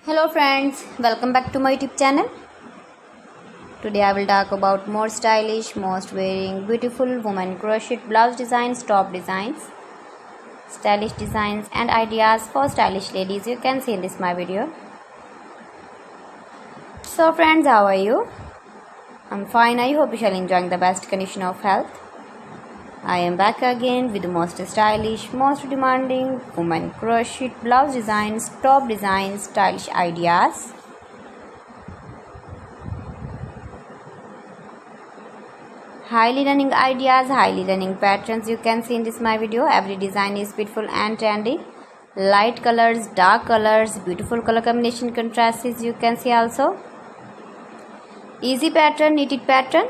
Hello friends, welcome back to my YouTube channel. Today I will talk about more stylish, most wearing, beautiful women crochet blouse designs, top designs, stylish designs and ideas for stylish ladies. You can see in this my video. So friends, how are you? I'm fine. I hope you shall enjoying the best condition of health. I am back again with the most stylish, most demanding women crochet blouse designs, top designs, stylish ideas. Highly running ideas, highly running patterns you can see in this my video. Every design is beautiful and trendy. Light colors, dark colors, beautiful color combination contrasts you can see also. Easy pattern, knitted pattern.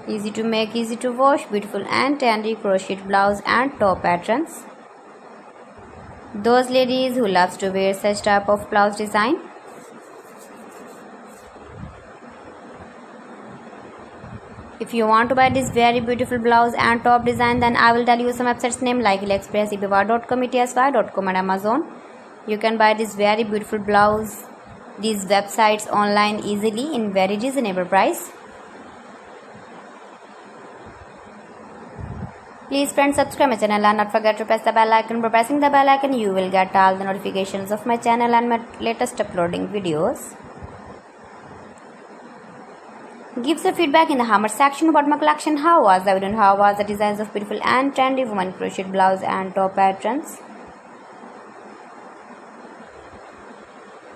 Easy to make, easy to wash, beautiful and trendy crochet blouse and top patterns. Those ladies who loves to wear such type of blouse design. If you want to buy this very beautiful blouse and top design, then I will tell you some websites name like AliExpress, eBay.com, ETSY.com and Amazon. You can buy this very beautiful blouse, these websites online easily in very reasonable price. Please friends, subscribe my channel and not forget to press the bell icon. By pressing the bell icon, you will get all the notifications of my channel and my latest uploading videos. Give the feedback in the comment section about my collection. How was the video and how was the designs of beautiful and trendy women crochet blouse and top patterns.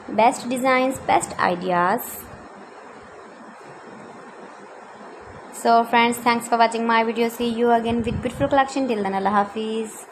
Best designs, best ideas. So friends, thanks for watching my video. See you again with beautiful collection. Till then, Allah Hafiz.